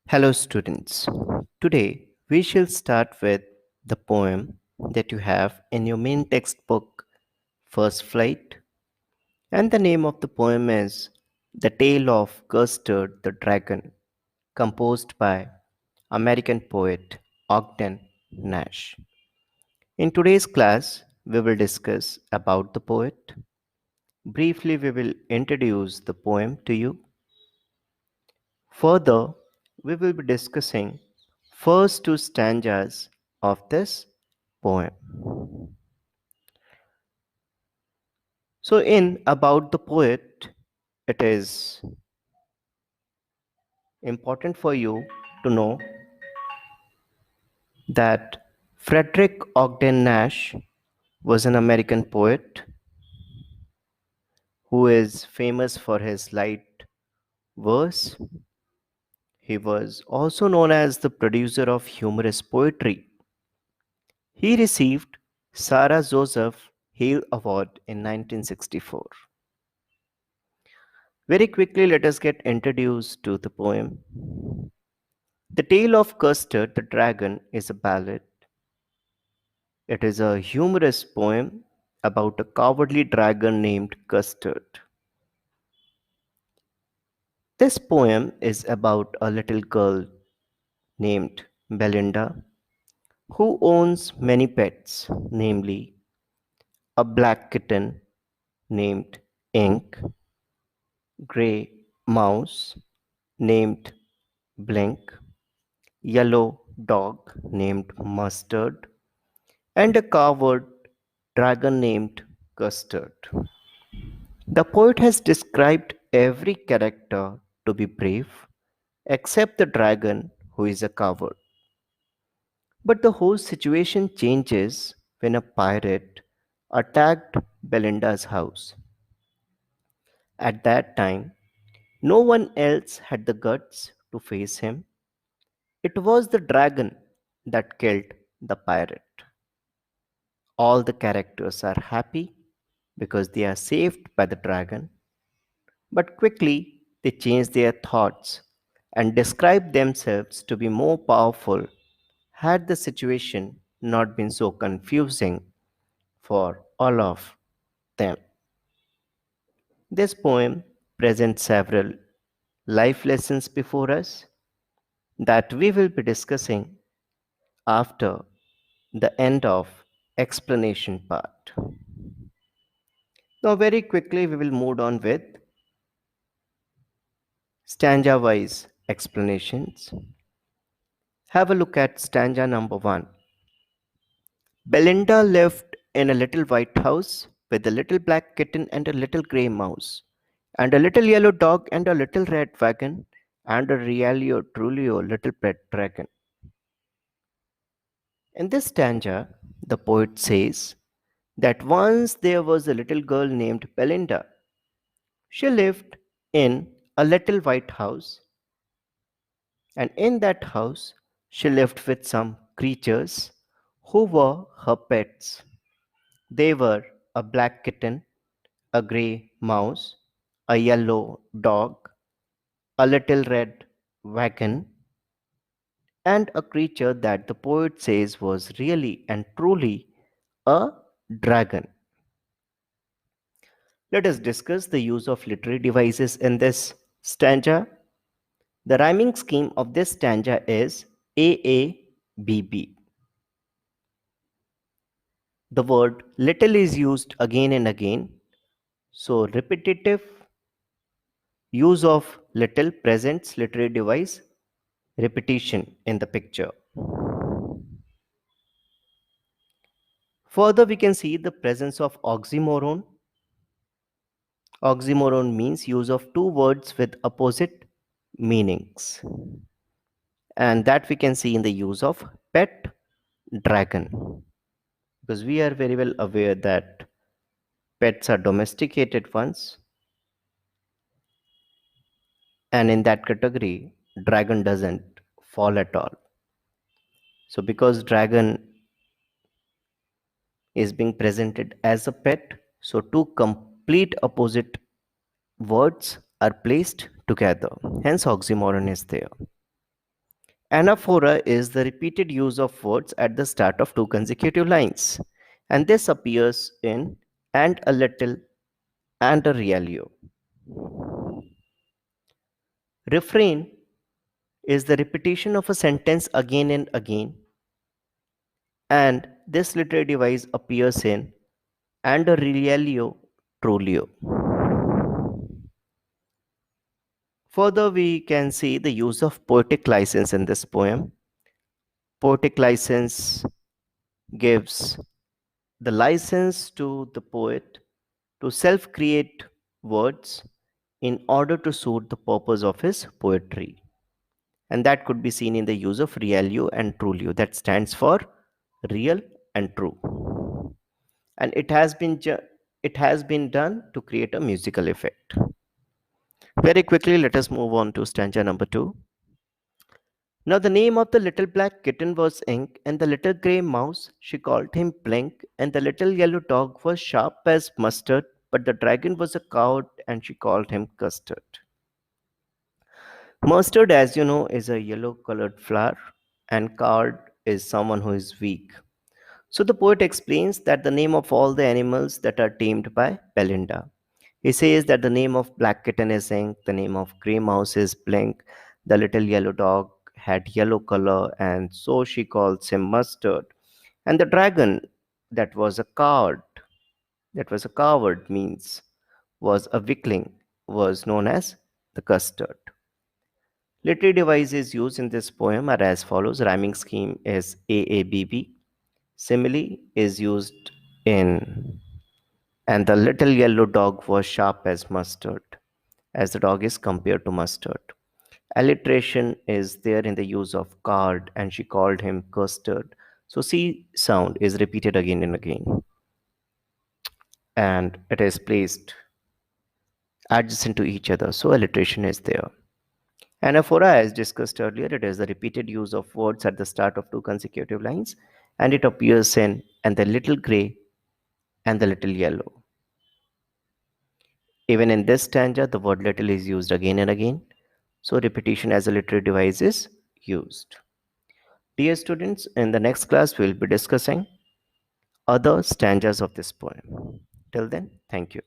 Hello, students. Today we shall start with the poem that you have in your main textbook, First Flight. And the name of the poem is The Tale of Custard the Dragon, composed by American poet Ogden Nash. In today's class, we will discuss about the poet. Briefly, we will introduce the poem to you. Further, we will be discussing first two stanzas of this poem. So, in about the poet, it is important for you to know that Frederick Ogden Nash was an American poet who is famous for his light verse. He was also known as the producer of humorous poetry. He received Sarah Joseph Hale Award in 1964. Very quickly, let us get introduced to the poem. The Tale of Custard the Dragon is a ballad. It is a humorous poem about a cowardly dragon named Custard. This poem is about a little girl named Belinda who owns many pets, namely a black kitten named Ink, grey mouse named Blink, yellow dog named Mustard, and a coward dragon named Custard. The poet has described every character to be brave except the dragon, who is a coward. But the whole situation changes when a pirate attacked Belinda's house. At that time, no one else had the guts to face him. It was the dragon that killed the pirate. All the characters are happy because they are saved by the dragon, but quickly they change their thoughts and describe themselves to be more powerful had the situation not been so confusing for all of them. This poem presents several life lessons before us that we will be discussing after the end of explanation part. Now, very quickly, we will move on with stanza wise explanations. Have a look at stanza number one. Belinda lived in a little white house with a little black kitten and a little grey mouse, and a little yellow dog and a little red wagon, and a realio trulio little pet dragon. In this stanza, the poet says that once there was a little girl named Belinda. She lived in a little white house, and in that house, she lived with some creatures who were her pets. They were a black kitten, a grey mouse, a yellow dog, a little red wagon, and a creature that the poet says was really and truly a dragon. Let us discuss the use of literary devices in this stanza. The rhyming scheme of this stanza is AABB. The word little is used again and again, so repetitive use of little presents literary device repetition in the picture. Further, we can see the presence of oxymoron. Oxymoron means use of two words with opposite meanings, and that we can see in the use of pet dragon, because we are very well aware that pets are domesticated ones, and in that category dragon doesn't fall at all. So because dragon is being presented as a pet, so two complete opposite words are placed together, hence oxymoron is there. Anaphora is the repeated use of words at the start of two consecutive lines, and this appears in and a little and a realio. Refrain is the repetition of a sentence again and again, and this literary device appears in and a realio trolio. Further, we can see the use of poetic license in this poem. Poetic license gives the license to the poet to self create words in order to suit the purpose of his poetry. And that could be seen in the use of realio and trulio, that stands for real and true. And it has been done to create a musical effect. Very quickly, let us move on to stanza number 2. Now the name of the little black kitten was Ink, and the little grey mouse she called him Blink, and the little yellow dog was sharp as mustard, but the dragon was a coward, and she called him Custard. Mustard, as you know, is a yellow colored flower, and coward is someone who is weak. So the poet explains that the name of all the animals that are tamed by Belinda. He says that the name of black kitten is Ink, the name of grey mouse is Blink, the little yellow dog had yellow color, and so she calls him Mustard. And the dragon that was a coward means was a weakling, was known as the Custard. Literary devices used in this poem are as follows. Rhyming scheme is AABB. Simile is used in and the little yellow dog was sharp as mustard, as the dog is compared to mustard. Alliteration is there in the use of card, and she called him custard. So C sound is repeated again and again, and it is placed adjacent to each other. So alliteration is there. Anaphora, as discussed earlier, it is the repeated use of words at the start of two consecutive lines, and it appears in and the little gray and the little yellow. Even in this stanza, the word little is used again and again, so repetition as a literary device is used. Dear students, in the next class, we'll be discussing other stanzas of this poem. Till then, thank you.